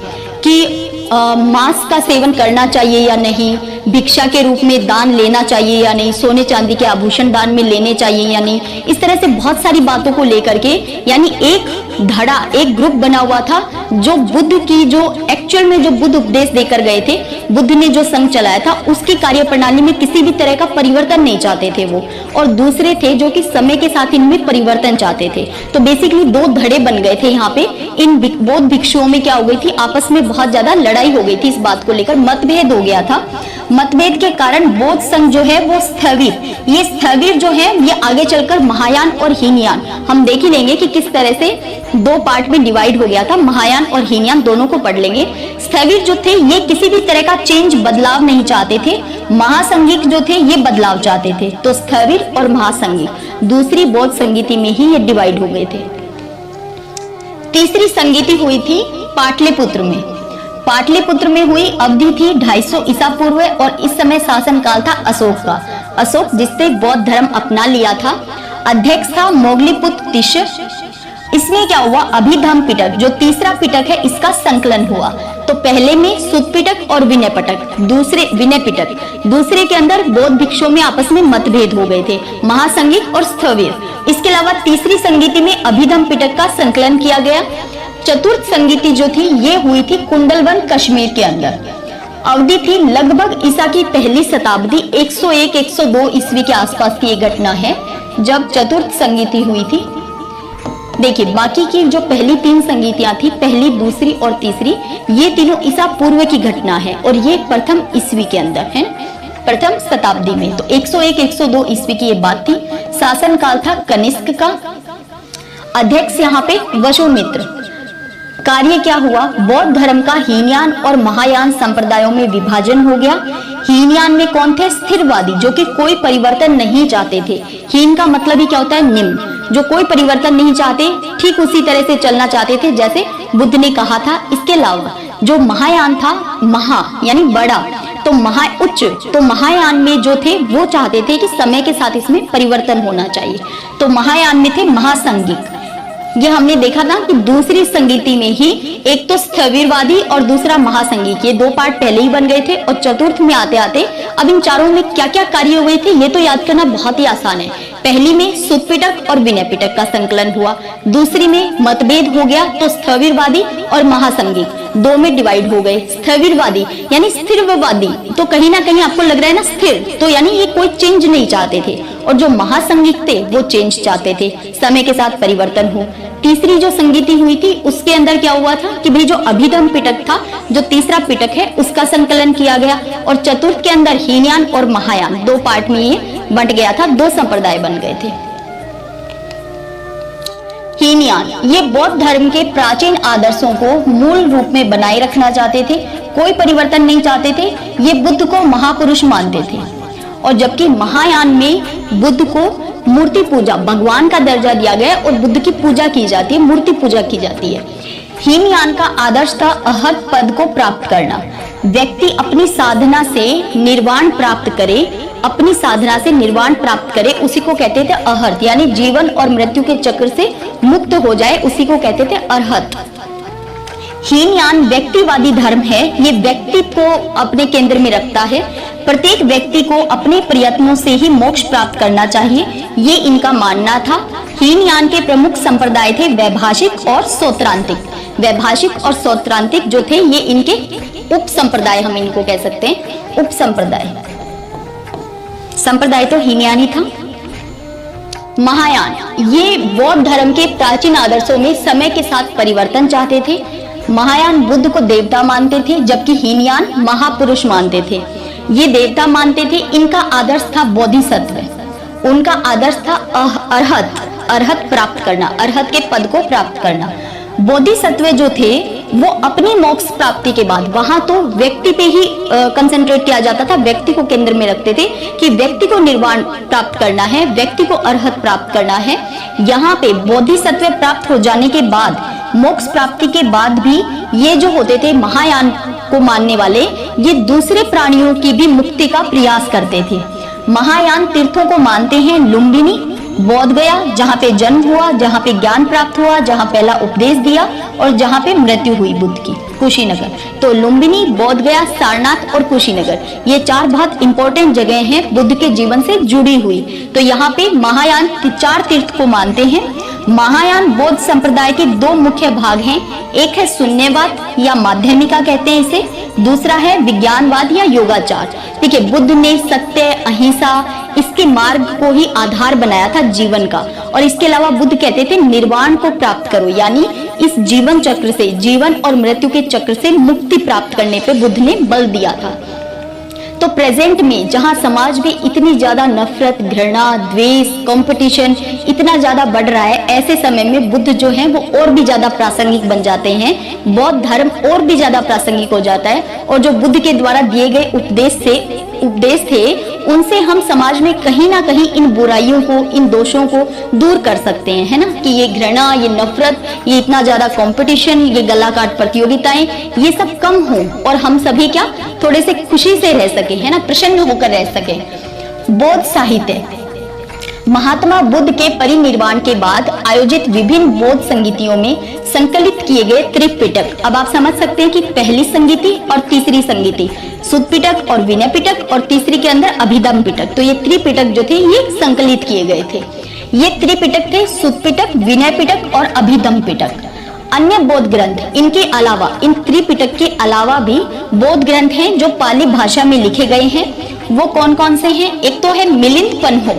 S2: कि मांस का सेवन करना चाहिए या नहीं, भिक्षा के रूप में दान लेना चाहिए या नहीं, सोने चांदी के आभूषण दान में लेने चाहिए या नहीं। इस तरह से बहुत सारी बातों को लेकर के, यानी एक धड़ा, एक ग्रुप बना हुआ था जो बुद्ध की, जो एक्चुअल में जो बुद्ध उपदेश देकर गए थे, बुद्ध ने जो संघ चलाया था उसकी कार्य प्रणाली में किसी भी तरह का परिवर्तन नहीं चाहते थे वो, और दूसरे थे जो कि समय के साथ इनमें परिवर्तन चाहते थे। तो बेसिकली 2 धड़े बन गए थे यहाँ पे। इन बौद्ध भिक्षुओं में क्या हो गई थी, आपस में बहुत ज्यादा लड़ाई हो गई थी, इस बात को लेकर मतभेद हो गया था। मतभेद के कारण बौद्ध संघ जो है वो स्थविर, ये स्थविर जो है ये आगे चलकर महायान और हीनयान, हम देख ही लेंगे कि किस तरह से 2 पार्ट में डिवाइड हो गया था। महायान और हीनयान दोनों को पढ़ लेंगे। स्थविर जो थे ये किसी भी तरह का चेंज, बदलाव नहीं चाहते थे। महासंघिक जो थे ये बदलाव चाहते थे। तो स्थविर और महासंघिक दूसरी बौद्ध संगीति में ही ये डिवाइड हो गए थे। तीसरी संगीति हुई थी पाटलिपुत्र में। पाटलिपुत्र में हुई, अवधि थी 250 ईसा पूर्व, और इस समय शासनकाल था अशोक का। अशोक जिसने बौद्ध धर्म अपना लिया था। अध्यक्ष था मोगलीपुत्र तिष्य। इसमें क्या हुआ, अभिधम्म पिटक जो तीसरा पिटक है इसका संकलन हुआ। तो पहले में सुत्त पिटक और विनय पिटक, दूसरे विनय पिटक, दूसरे के अंदर बौद्ध भिक्षुओं में आपस में मतभेद हो गए थे, महासंघिक और स्थविर। इसके अलावा तीसरी संगीति में अभिधम्म पिटक का संकलन किया गया। चतुर्थ संगीति जो थी ये हुई थी कुंडलवन कश्मीर के अंदर। अवधि थी लगभग ईसा की पहली शताब्दी 101-102 ईस्वी के आसपास की ये घटना है जब चतुर्थ संगीति हुई थी। देखिए बाकी की जो पहली 3 संगीतियां थी, पहली, दूसरी और तीसरी, ये तीनों ईसा पूर्व की घटना है और ये प्रथम ईस्वी के अंदर है, प्रथम शताब्दी में। तो 101-102 ईस्वी की ये बात थी। शासन काल था कनिष्क का। अध्यक्ष यहाँ पे वसुमित्र। कार्य क्या हुआ, बौद्ध धर्म का हीनयान और महायान संप्रदायों में विभाजन हो गया। हीनयान में कौन थे, स्थिरवादी, जो कि कोई परिवर्तन नहीं चाहते थे। हीन का मतलब ही क्या होता है, निम्न, जो कोई परिवर्तन नहीं चाहते, ठीक उसी तरह से चलना चाहते थे जैसे बुद्ध ने कहा था। इसके अलावा जो महायान था, महा यानी बड़ा, तो महा उच्च, तो महायान में जो थे वो चाहते थे कि समय के साथ इसमें परिवर्तन होना चाहिए। तो महायान में थे महासंगिक। ये हमने देखा था कि दूसरी संगीति में ही एक तो स्थविरवादी और दूसरा महासंगीत, ये 2 पार्ट पहले ही बन गए थे। और चतुर्थ में आते आते अब इन चारों में क्या क्या कार्य हुए थे ये तो याद करना बहुत ही आसान है। पहली में सुत्त पिटक और विनय पिटक का संकलन हुआ। दूसरी में मतभेद हो गया तो स्थविरवादी और महासंगीत 2 में डिवाइड हो गए। स्थविरवादी यानी स्थिरवादी, तो कहीं ना कहीं आपको लग रहा है ना स्थिर, तो यानी ये कोई चेंज नहीं चाहते थे। और जो महासंगीत थे वो चेंज चाहते थे, समय के साथ परिवर्तन हो। तीसरी जो संगीति हुई थी उसके अंदर क्या हुआ था कि भाई जो अभिधम पिटक था, जो तीसरा पिटक है, उसका संकलन किया गया। और चतुर्थ के अंदर हीनयान और महायान 2 पार्ट में ये बंट गया था, 2 संप्रदाय बन गए थे। हीनयान ये बौद्ध धर्म के प्राचीन आदर्शों को मूल रूप में बनाए रखना चाहते थे, कोई परिवर्तन नहीं चाहते थे। ये बुद्ध को महापुरुष मानते थे। और जबकि महायान में बुद्ध को मूर्ति पूजा, भगवान का दर्जा दिया गया और बुद्ध की पूजा की जाती है, मूर्ति पूजा की जाती है। हीनयान का आदर्श था अरहत पद को प्राप्त करना। व्यक्ति अपनी साधना से निर्वाण प्राप्त करे, अपनी साधना से निर्वाण प्राप्त करे, उसी को कहते थे अरहत, यानी जीवन और मृत्यु के चक्र से मुक्त हो जाए, उसी को कहते थे अरहत। हीनयान व्यक्तिवादी धर्म है, ये व्यक्ति को अपने केंद्र में रखता है। प्रत्येक व्यक्ति को अपने प्रयत्नों से ही मोक्ष प्राप्त करना चाहिए, ये इनका मानना था। हीनयान के प्रमुख संप्रदाय थे वैभाषिक और सौत्रांतिक। वैभाषिक और सौत्रांतिक जो थे ये इनके उप संप्रदाय, हम इनको कह सकते हैं उप संप्रदाय। संप्रदाय तो हीनयान ही था। महायान ये बौद्ध धर्म के प्राचीन आदर्शों में समय के साथ परिवर्तन चाहते थे। महायान बुद्ध को देवता मानते थे, जबकि हीनयान महापुरुष मानते थे। ये देवता मानते थे। इनका आदर्श था बोधिसत्व, उनका आदर्श था अरहत, अरहत प्राप्त करना, अरहत के पद को प्राप्त करना। बोधिसत्व जो थे वो अपनी मोक्ष प्राप्ति के बाद, वहां तो व्यक्ति पे ही कंसंट्रेट किया जाता था, व्यक्ति को केंद्र में रखते थे कि व्यक्ति को निर्वाण प्राप्त करना है, व्यक्ति को अरहत प्राप्त करना है। यहाँ पे बोधिसत्व प्राप्त हो जाने के बाद, मोक्ष प्राप्ति के बाद भी ये जो होते थे महायान को मानने वाले, ये दूसरे प्राणियों की भी मुक्ति का प्रयास करते थे। महायान तीर्थों को मानते हैं लुम्बिनी, बोध गया जहाँ पे जन्म हुआ, जहाँ पे ज्ञान प्राप्त हुआ, जहाँ पहला उपदेश दिया और जहाँ पे मृत्यु हुई बुद्ध की, कुशीनगर। तो लुम्बिनी, बोध गया, सारनाथ और कुशीनगर, ये 4 बहुत इंपॉर्टेंट जगह हैं बुद्ध के जीवन से जुड़ी हुई। तो यहाँ पे महायान 4 तीर्थ को मानते हैं। महायान बौद्ध संप्रदाय के 2 मुख्य भाग हैं, एक है शून्यवाद या माध्यमिका कहते हैं इसे, दूसरा है विज्ञानवाद या योगाचार। ठीक है, बुद्ध ने सत्य, अहिंसा, इसके मार्ग को ही आधार बनाया था जीवन का। और इसके अलावा बुद्ध कहते थे निर्वाण को प्राप्त करो, यानी इस जीवन चक्र से, जीवन और मृत्यु के चक्र से मुक्ति प्राप्त करने पे बुद्ध ने बल दिया था। तो प्रेजेंट में जहां समाज में इतनी ज्यादा नफरत, घृणा, द्वेष, कंपटीशन इतना ज्यादा बढ़ रहा है, ऐसे समय में बुद्ध जो है वो और भी ज्यादा प्रासंगिक बन जाते हैं। बौद्ध धर्म और भी ज्यादा प्रासंगिक हो जाता है और जो बुद्ध के द्वारा दिए गए उपदेश थे उनसे हम समाज में कहीं ना कहीं इन बुराइयों को, इन दोषों को दूर कर सकते हैं, है ना, कि ये घृणा, ये नफरत, ये इतना ज्यादा कंपटीशन, ये गला काट प्रतियोगिताएं, ये सब कम हो और हम सभी क्या थोड़े से खुशी से रह सके, है ना, प्रसन्न होकर रह सके। बौद्ध साहित्य महात्मा बुद्ध के परिनिर्वाण के बाद आयोजित विभिन्न बौद्ध संगीतियों में संकलित किए गए त्रिपिटक। अब आप समझ सकते हैं कि पहली संगीति और तीसरी संगीति, सुत्त पिटक और विनय पिटक, और तीसरी के अंदर अभिधम पिटक, तो ये त्रिपिटक जो थे ये संकलित किए गए थे। ये त्रिपिटक थे सुत्त पिटक, विनय पिटक और अभिधम पिटक। अन्य बौद्ध ग्रंथ, इनके अलावा, इन त्रिपिटक के अलावा भी बौद्ध ग्रंथ हैं जो पाली भाषा में लिखे गए हैं। वो कौन कौन से हैं? एक तो है मिलिंद पन्हो,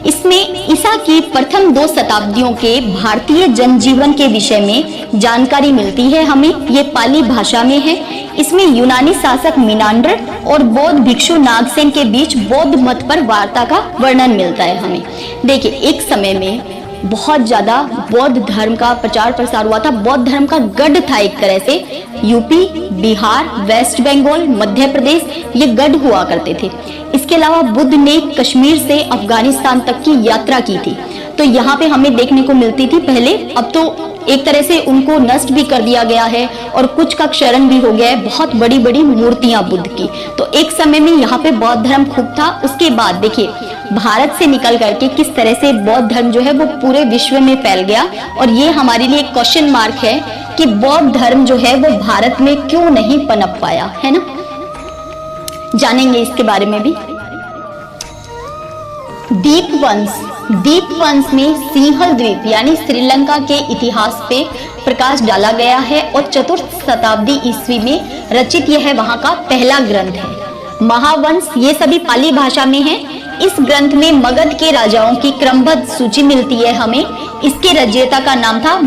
S2: इसमें ईसा की प्रथम 2 शताब्दियों के भारतीय जनजीवन के विषय में जानकारी मिलती है हमें, ये पाली भाषा में है। इसमें यूनानी शासक मिनांडर और बौद्ध भिक्षु नागसेन के बीच बौद्ध मत पर वार्ता का वर्णन मिलता है हमें। देखिए, एक समय में बहुत ज्यादा बौद्ध धर्म का प्रचार प्रसार हुआ था, बौद्ध धर्म का गढ़ था एक तरह से। यूपी, बिहार, वेस्ट बंगाल, मध्य प्रदेश, ये गढ़ हुआ करते थे। इसके अलावा बुद्ध ने कश्मीर से अफगानिस्तान तक की यात्रा की थी, तो यहाँ पे हमें देखने को मिलती थी पहले। अब तो एक तरह से उनको नष्ट भी कर दिया गया है और कुछ का क्षरण भी हो गया है, बहुत बड़ी बड़ी मूर्तियां बुद्ध की। तो एक समय में यहाँ पे बौद्ध धर्म खूब था। उसके बाद देखिए, भारत से निकल करके किस तरह से बौद्ध धर्म जो है वो पूरे विश्व में फैल गया, और ये हमारे लिए एक क्वेश्चन मार्क है कि बौद्ध धर्म जो है वो भारत में क्यों नहीं पनप पाया, है ना। जानेंगे इसके बारे में भी। दीपवंश में सिंहल द्वीप यानी श्रीलंका के इतिहास पे प्रकाश डाला गया है और 4th शताब्दी ईस्वी में रचित यह वहां का पहला ग्रंथ है। महावंश, ये सभी पाली भाषा में है। इस ग्रंथ में मगध के राजाओं की क्रमबद्ध सूची मिलती है हमें। इसके रचयिता का नाम था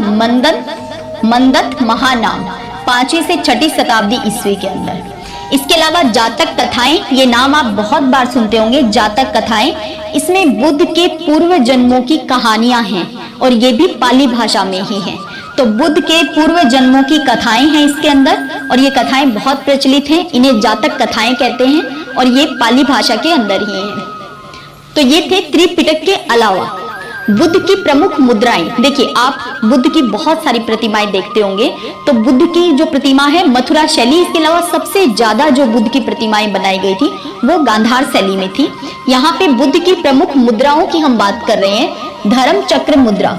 S2: मंदत महानाम, 5वीं से 6ठी शताब्दी ईस्वी के अंदर। इसके अलावा जातक कथाएं, ये नाम आप बहुत बार सुनते होंगे, जातक कथाएं। इसमें बुद्ध के पूर्व जन्मों की कहानियां हैं और ये भी पाली भाषा में ही हैं। तो बुद्ध के पूर्व जन्मों की कथाएं हैं इसके अंदर, और ये कथाएं बहुत प्रचलित हैं, इन्हें जातक कथाएं कहते हैं, और ये पाली भाषा के अंदर ही हैं। तो ये थे त्रिपिटक के अलावा बुद्ध की प्रमुख मुद्राएं। देखिए, आप बुद्ध की बहुत सारी प्रतिमाएं देखते होंगे, तो बुद्ध की जो प्रतिमा है मथुरा शैली, इसके अलावा सबसे ज्यादा जो बुद्ध की प्रतिमाएं बनाई गई थी वो गांधार शैली में थी। यहाँ पे बुद्ध की प्रमुख मुद्राओं की हम बात कर रहे हैं। धर्म चक्र मुद्रा,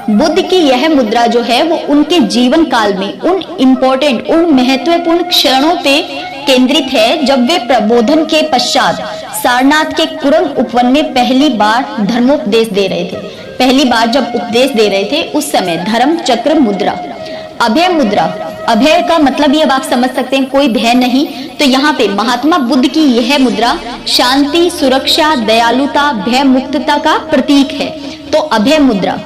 S2: बुद्ध की यह मुद्रा जो है वो उनके जीवन काल में उन महत्वपूर्ण क्षणों पे केंद्रित है जब वे प्रबोधन के पश्चात सारनाथ के कुरंग उपवन में पहली बार धर्मोपदेश दे रहे थे। पहली बार जब उपदेश दे रहे थे उस समय धर्म चक्र मुद्रा। अभय मुद्रा, अभय का मतलब ये अब आप समझ सकते हैं, कोई भय नहीं। तो यहाँ पे महात्मा बुद्ध की यह मुद्रा शांति, सुरक्षा, दयालुता, भय मुक्तता का प्रतीक है। तो अभय मुद्रा।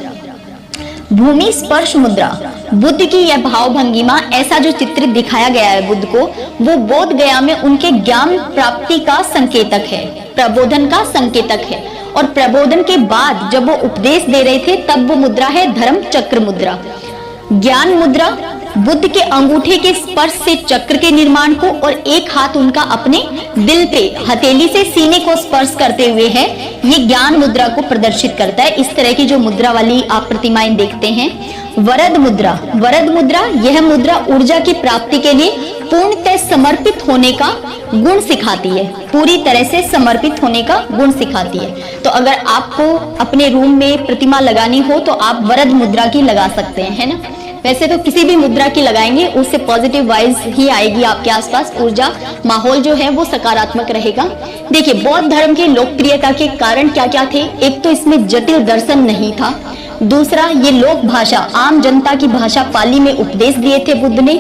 S2: भूमि स्पर्श मुद्रा, बुद्ध की यह भाव भंगिमा, ऐसा जो चित्र दिखाया गया है बुद्ध को, वो बोध गया में उनके ज्ञान प्राप्ति का संकेतक है, प्रबोधन का संकेतक है। और प्रबोधन के बाद जब वो उपदेश दे रहे थे तब वो मुद्रा है धर्म चक्र मुद्रा। ज्ञान मुद्रा, बुद्ध के अंगूठे के स्पर्श से चक्र के निर्माण को, और एक हाथ उनका अपने दिल पे हथेली से सीने को स्पर्श करते हुए है, ये ज्ञान मुद्रा को प्रदर्शित करता है। इस तरह की जो मुद्रा वाली आप प्रतिमाएं देखते हैं। वरद मुद्रा, वरद मुद्रा, यह मुद्रा ऊर्जा की प्राप्ति के लिए पूर्णतः समर्पित होने का गुण सिखाती है, पूरी तरह से समर्पित होने का गुण सिखाती है। तो अगर आपको अपने रूम में प्रतिमा लगानी हो तो आप वरद मुद्रा की लगा सकते हैं, है ना। वैसे तो किसी भी मुद्रा की लगाएंगे उससे पॉजिटिव वाइज ही आएगी आपके आसपास, ऊर्जा, माहौल जो है वो सकारात्मक रहेगा। देखिए, बौद्ध धर्म की लोकप्रियता के कारण क्या क्या थे। एक तो इसमें जटिल दर्शन नहीं था, दूसरा ये लोक भाषा, आम जनता की भाषा पाली में उपदेश दिए थे बुद्ध ने।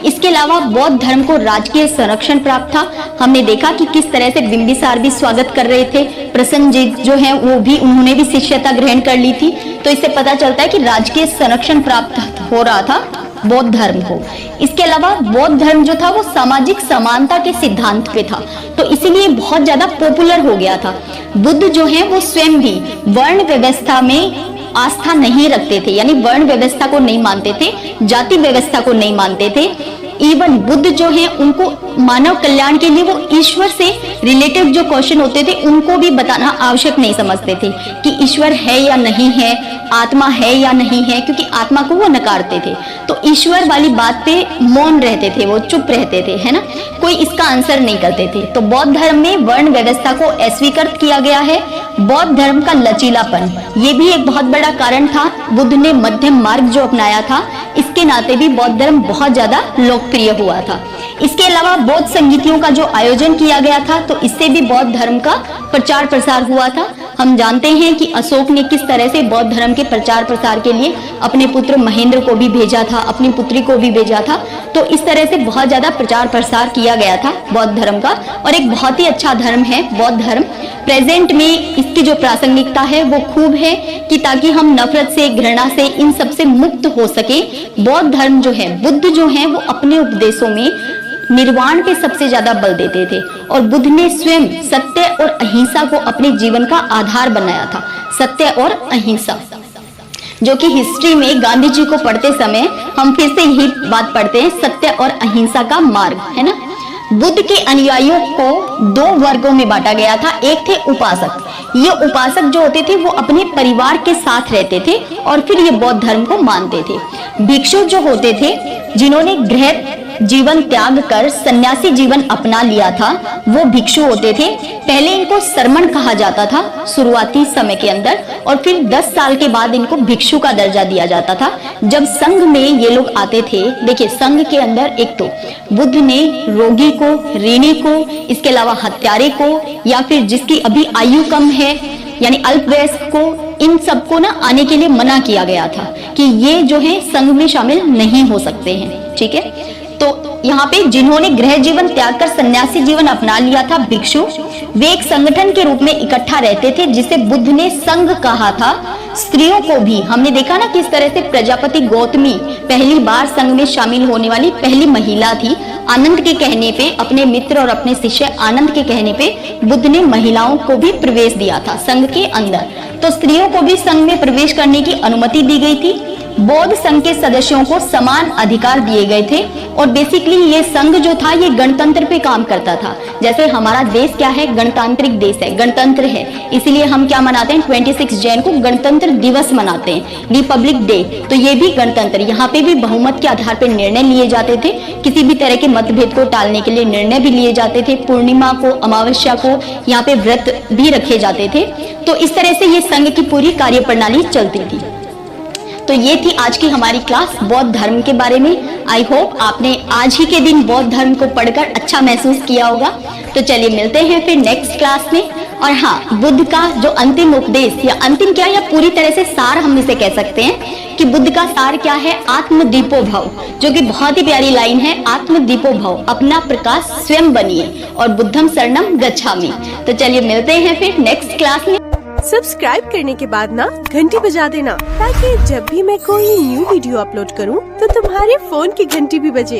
S2: इसके अलावा बौद्ध धर्म को राजकीय संरक्षण प्राप्त था। हमने देखा कि किस तरह से बिंबिसार भी स्वागत कर रहे थे, प्रसन्नजीत जो है वो भी, उन्होंने भी शिष्यता ग्रहण कर ली थी। तो इससे पता चलता है कि राजकीय संरक्षण प्राप्त हो रहा था बौद्ध धर्म को। इसके अलावा बौद्ध धर्म जो था वो सामाजिक समानता के सिद्धांत पे था, तो इसीलिए बहुत ज्यादा पॉपुलर हो गया था। बुद्ध जो है वो स्वयं भी वर्ण व्यवस्था में आस्था नहीं रखते थे, यानी वर्ण व्यवस्था को नहीं मानते थे, जाति व्यवस्था को नहीं मानते थे। इवन बुद्ध जो है उनको मानव कल्याण के लिए वो ईश्वर से रिलेटेड जो क्वेश्चन होते थे उनको भी बताना आवश्यक नहीं समझते थे कि ईश्वर है या नहीं है, आत्मा है या नहीं है, क्योंकि आत्मा को वो नकारते थे। तो ईश्वर वाली बात पे मौन रहते थे, वो चुप रहते थे, है ना, कोई इसका आंसर नहीं करते थे। तो बौद्ध धर्म में वर्ण व्यवस्था को अस्वीकृत किया गया है। बौद्ध धर्म का लचीलापन, ये भी एक बहुत बड़ा कारण था। बुद्ध ने मध्यम मार्ग जो अपनाया था, इसके नाते भी बौद्ध धर्म बहुत ज्यादा लोकप्रिय हुआ था। इसके अलावा बौद्ध संगीतियों का जो आयोजन किया गया था, तो इससे भी बौद्ध धर्म का प्रचार प्रसार हुआ था। हम जानते हैं कि अशोक ने किस तरह से बौद्ध धर्म के प्रचार प्रसार के लिए अपने पुत्र महेंद्र को भी भेजा था, अपनी पुत्री को भी भेजा था। तो इस तरह से बहुत ज्यादा प्रचार प्रसार किया गया था बौद्ध धर्म का, और एक बहुत ही अच्छा धर्म है बौद्ध धर्म। प्रेजेंट में इसकी जो प्रासंगिकता है वो खूब है कि ताकि हम नफरत से, घृणा से, इन सब से मुक्त हो सके। बौद्ध धर्म जो है, बुद्ध जो है, वो अपने उपदेशों में निर्वाण पे सबसे ज्यादा बल देते थे, और बुद्ध ने स्वयं सत्य और अहिंसा को अपने जीवन का आधार बनाया था। सत्य और अहिंसा, जो कि हिस्ट्री में गांधी जी को पढ़ते समय हम फिर से यही बात पढ़ते हैं, सत्य और अहिंसा का मार्ग, है ना। बुद्ध के अनुयायियों को दो वर्गों में बांटा गया था। एक थे उपासक। ये उपासक जो होते थे वो अपने परिवार के साथ रहते थे और फिर ये बौद्ध धर्म को मानते थे। भिक्षु जो होते थे, जिन्होंने गृह जीवन त्याग कर सन्यासी जीवन अपना लिया था, वो भिक्षु होते थे। पहले इनको सरमन कहा जाता था शुरुआती समय के अंदर, और फिर 10 साल के बाद इनको भिक्षु का दर्जा दिया जाता था। जब संघ में ये लोग आते थे, देखिए संघ के अंदर एक तो बुद्ध ने रोगी को, ऋणी को, इसके अलावा हत्यारे को, या फिर जिसकी अभी आयु कम है यानी अल्पवयस्क को, इन सबको ना आने के लिए मना किया गया था कि ये जो है संघ में शामिल नहीं हो सकते हैं। ठीक है, तो यहाँ पे जिन्होंने गृह जीवन त्याग कर सन्यासी जीवन अपना लिया था, भिक्षु, वे एक संगठन के रूप में इकट्ठा रहते थे जिसे बुद्ध ने संघ कहा था। स्त्रियों को भी हमने देखा ना किस तरह से प्रजापति गौतमी पहली बार संघ में शामिल होने वाली पहली महिला थी। आनंद के कहने पे, अपने मित्र और अपने शिष्य आनंद के कहने पे बुद्ध ने महिलाओं को भी प्रवेश दिया था संघ के अंदर। तो स्त्रियों को भी संघ में प्रवेश करने की अनुमति दी गई थी। बौद्ध संघ के सदस्यों को समान अधिकार दिए गए थे, और बेसिकली ये संघ जो था ये गणतंत्र पे काम करता था। जैसे हमारा देश क्या है, गणतांत्रिक देश है, गणतंत्र है, इसीलिए हम क्या मनाते हैं, 26 जैन को गणतंत्र दिवस मनाते हैं, रिपब्लिक डे। तो ये भी गणतंत्र, यहाँ पे भी बहुमत के आधार पर निर्णय लिए जाते थे। किसी भी तरह के मतभेद को टालने के लिए निर्णय भी लिए जाते थे। पूर्णिमा को, अमावस्या को यहाँ पे व्रत भी रखे जाते थे। तो इस तरह से ये संघ की पूरी कार्यप्रणाली चलती थी। तो ये थी आज की हमारी क्लास बौद्ध धर्म के बारे में। आई होप आपने आज ही के दिन बौद्ध धर्म को पढ़कर अच्छा महसूस किया होगा। तो चलिए मिलते हैं फिर नेक्स्ट क्लास में। और हाँ, बुद्ध का जो अंतिम उपदेश, या अंतिम क्या, या पूरी तरह से सार हम इसे कह सकते हैं कि बुद्ध का सार क्या है, आत्मदीपो भव, जो कि बहुत ही प्यारी लाइन है, आत्मदीपो भव, अपना प्रकाश स्वयं बनिए, और बुद्धम शरणम गच्छामि। तो चलिए मिलते हैं फिर नेक्स्ट क्लास में।
S3: सब्सक्राइब करने के बाद ना घंटी बजा देना, ताकि जब भी मैं कोई न्यू वीडियो अपलोड करूं तो तुम्हारे फोन की घंटी भी बजे।